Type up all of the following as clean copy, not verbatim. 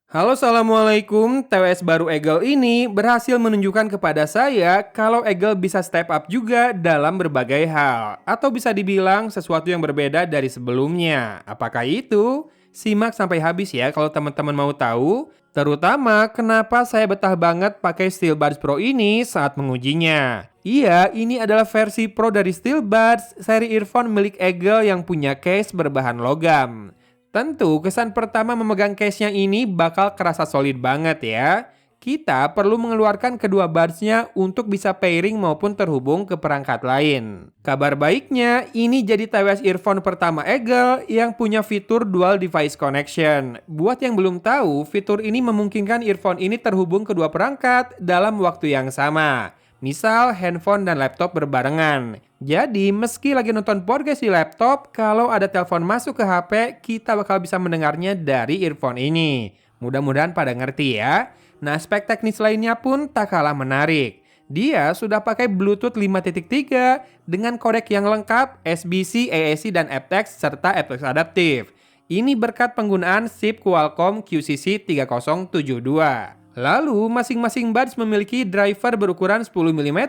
Halo, assalamualaikum. TWS baru Eagle ini berhasil menunjukkan kepada saya kalau Eagle bisa step up juga dalam berbagai hal, atau bisa dibilang sesuatu yang berbeda dari sebelumnya. Apakah itu? Simak sampai habis ya kalau teman-teman mau tahu. Terutama kenapa saya betah banget pakai Steelbuds Pro ini saat mengujinya. Iya, ini adalah versi Pro dari Steelbuds, seri earphone milik Eagle yang punya case berbahan logam. Tentu, kesan pertama memegang case-nya ini bakal kerasa solid banget ya. Kita perlu mengeluarkan kedua buds-nya untuk bisa pairing maupun terhubung ke perangkat lain. Kabar baiknya, ini jadi TWS earphone pertama Eagle yang punya fitur dual device connection. Buat yang belum tahu, fitur ini memungkinkan earphone ini terhubung kedua perangkat dalam waktu yang sama. Misal handphone dan laptop berbarengan. Jadi meski lagi nonton podcast di laptop, kalau ada telepon masuk ke HP, kita bakal bisa mendengarnya dari earphone ini. Mudah-mudahan pada ngerti ya. Nah, spek teknis lainnya pun tak kalah menarik. Dia sudah pakai Bluetooth 5.3 dengan kodek yang lengkap, SBC, AAC, dan aptX serta aptX adaptif. Ini berkat penggunaan chip Qualcomm QCC 3072. Lalu, masing-masing buds memiliki driver berukuran 10 mm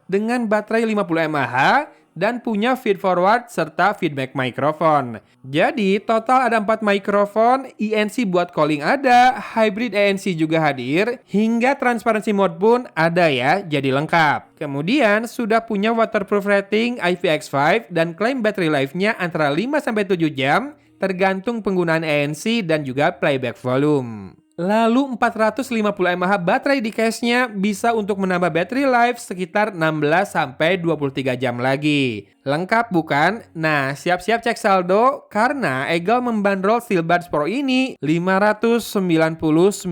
dengan baterai 50 mAh dan punya feed-forward serta feedback microphone. Jadi, total ada 4 microphone, ENC buat calling ada, hybrid ANC juga hadir, hingga transparency mode pun ada ya, jadi lengkap. Kemudian, sudah punya waterproof rating IPX5 dan klaim battery life-nya antara 5-7 jam, tergantung penggunaan ANC dan juga playback volume. Lalu 450 mAh baterai di case-nya bisa untuk menambah battery life sekitar 16-23 jam lagi. Lengkap bukan? Nah, siap-siap cek saldo karena Eagle membandrol Steelbuds Pro ini Rp599.000.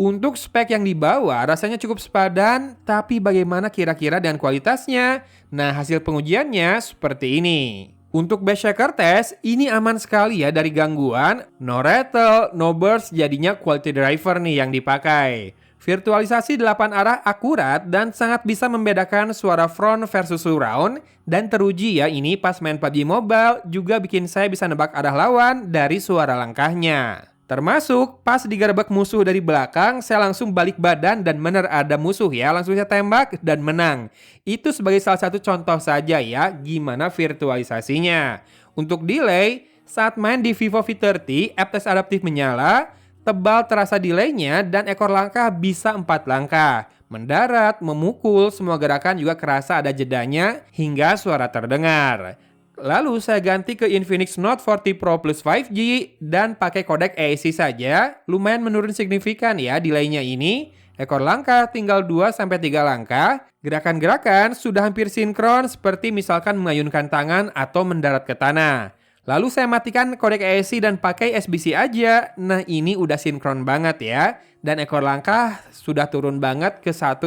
Untuk spek yang dibawa rasanya cukup sepadan, tapi bagaimana kira-kira dengan kualitasnya? Nah, hasil pengujiannya seperti ini. Untuk bass shaker test, ini aman sekali ya dari gangguan, no rattle, no burst, jadinya quality driver nih yang dipakai. Virtualisasi 8 arah akurat dan sangat bisa membedakan suara front versus surround, dan teruji ya ini pas main PUBG Mobile juga bikin saya bisa nebak arah lawan dari suara langkahnya. Termasuk pas digerebek musuh dari belakang, saya langsung balik badan dan bener ada musuh ya, langsung saya tembak dan menang. Itu sebagai salah satu contoh saja ya, gimana virtualisasinya. Untuk delay, saat main di Vivo V30, aptX adaptif menyala, tebal terasa delaynya dan ekor langkah bisa 4 langkah. Mendarat, memukul, semua gerakan juga kerasa ada jedanya hingga suara terdengar. Lalu saya ganti ke Infinix Note 40 Pro Plus 5G dan pakai kodek AAC saja. Lumayan menurun signifikan ya delaynya ini. Ekor langkah tinggal 2-3 langkah. Gerakan-gerakan sudah hampir sinkron seperti misalkan mengayunkan tangan atau mendarat ke tanah. Lalu saya matikan kodek AAC dan pakai SBC aja. Nah, ini udah sinkron banget ya. Dan ekor langkah sudah turun banget ke 1-2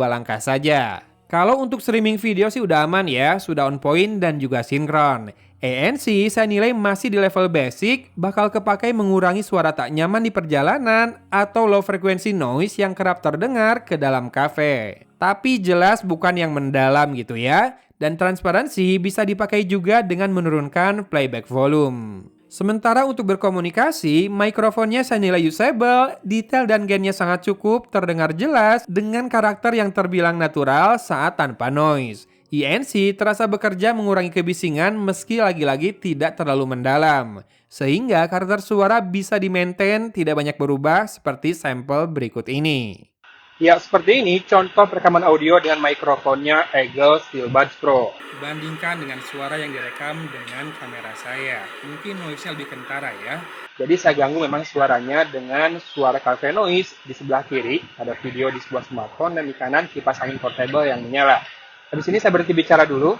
langkah saja. Kalau untuk streaming video sih udah aman ya, sudah on point dan juga sinkron. ANC saya nilai masih di level basic, bakal kepakai mengurangi suara tak nyaman di perjalanan atau low frequency noise yang kerap terdengar ke dalam kafe. Tapi jelas bukan yang mendalam gitu ya, dan transparansi bisa dipakai juga dengan menurunkan playback volume. Sementara untuk berkomunikasi, mikrofonnya saya nilai usable, detail dan gainnya sangat cukup, terdengar jelas dengan karakter yang terbilang natural saat tanpa noise. ENC terasa bekerja mengurangi kebisingan meski lagi-lagi tidak terlalu mendalam. Sehingga karakter suara bisa di-maintain tidak banyak berubah seperti sampel berikut ini. Ya, seperti ini contoh rekaman audio dengan mikrofonnya Eagle Steelbuds Pro. Bandingkan dengan suara yang direkam dengan kamera saya. Mungkin noise-nya lebih kentara ya. Jadi saya ganggu memang suaranya dengan suara cafe noise. Di sebelah kiri ada video di sebuah smartphone dan di kanan kipas angin portable yang menyala. Habis ini saya berhenti bicara dulu.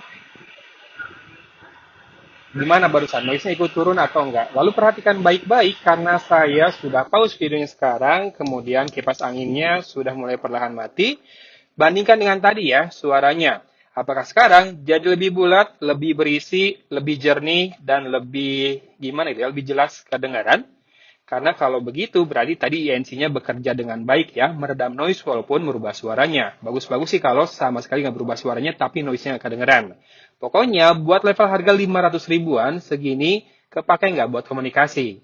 Gimana barusan? Noise-nya ikut turun atau enggak? Lalu perhatikan baik-baik karena saya sudah pause videonya sekarang, kemudian kipas anginnya sudah mulai perlahan mati. Bandingkan dengan tadi ya, suaranya. Apakah sekarang jadi lebih bulat, lebih berisi, lebih jernih, dan lebih lebih jelas kedengaran? Karena kalau begitu berarti tadi INC-nya bekerja dengan baik ya, meredam noise walaupun merubah suaranya. Bagus-bagus sih kalau sama sekali nggak berubah suaranya tapi noise-nya nggak kedengeran. Pokoknya buat level harga 500 ribuan segini, kepake nggak buat komunikasi?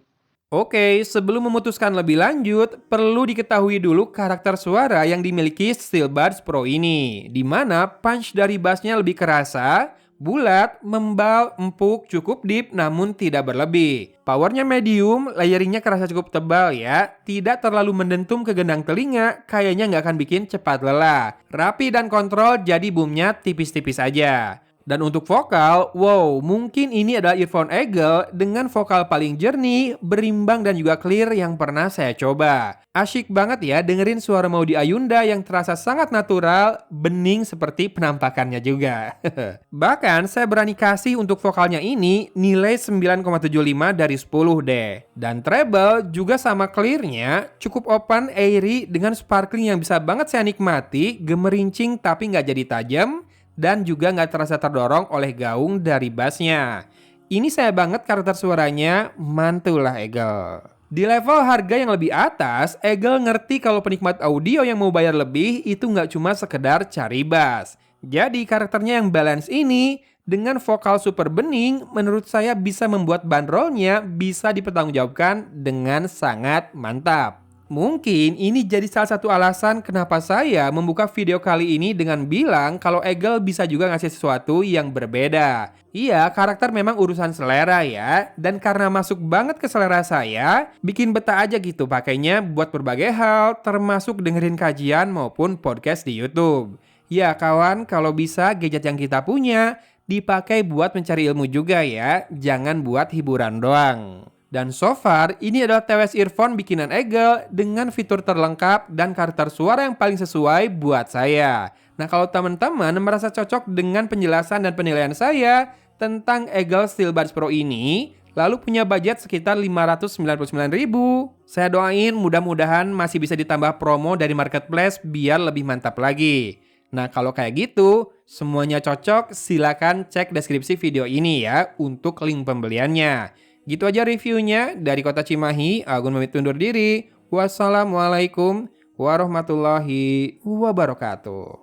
Oke, sebelum memutuskan lebih lanjut, perlu diketahui dulu karakter suara yang dimiliki Steelbuds Pro ini, di mana punch dari bassnya lebih kerasa, bulat, membal, empuk, cukup deep namun tidak berlebih. Powernya medium, layeringnya kerasa cukup tebal ya, tidak terlalu mendentum ke gendang telinga, kayaknya nggak akan bikin cepat lelah. Rapi dan kontrol, jadi boomnya tipis-tipis aja. Dan untuk vokal, wow, mungkin ini adalah earphone Eagle dengan vokal paling jernih, berimbang dan juga clear yang pernah saya coba. Asyik banget ya dengerin suara Maudy Ayunda yang terasa sangat natural, bening seperti penampakannya juga. Bahkan saya berani kasih untuk vokalnya ini nilai 9,75 dari 10 deh. Dan treble juga sama clearnya, cukup open, airy dengan sparkling yang bisa banget saya nikmati, gemerincing tapi nggak jadi tajam, dan juga nggak terasa terdorong oleh gaung dari bassnya. Ini saya banget karakter suaranya, mantul lah Eagle. Di level harga yang lebih atas, Eagle ngerti kalau penikmat audio yang mau bayar lebih itu nggak cuma sekedar cari bass. Jadi karakternya yang balance ini, dengan vokal super bening, menurut saya bisa membuat bandrolnya bisa dipertanggungjawabkan dengan sangat mantap. Mungkin ini jadi salah satu alasan kenapa saya membuka video kali ini dengan bilang kalau Eagle bisa juga ngasih sesuatu yang berbeda. Iya, karakter memang urusan selera ya. Dan karena masuk banget ke selera saya, bikin betah aja gitu pakainya buat berbagai hal, termasuk dengerin kajian maupun podcast di YouTube. Ya kawan, kalau bisa gadget yang kita punya dipakai buat mencari ilmu juga ya, jangan buat hiburan doang. Dan so far, ini adalah TWS Earphone bikinan Eagle dengan fitur terlengkap dan karakter suara yang paling sesuai buat saya. Nah, kalau teman-teman merasa cocok dengan penjelasan dan penilaian saya tentang Eagle Steelbuds Pro ini, lalu punya budget sekitar 599.000, saya doain mudah-mudahan masih bisa ditambah promo dari marketplace biar lebih mantap lagi. Nah, kalau kayak gitu, semuanya cocok, silakan cek deskripsi video ini ya untuk link pembeliannya. Gitu aja reviewnya dari Kota Cimahi. Agun pamit undur diri. Wassalamualaikum warahmatullahi wabarakatuh.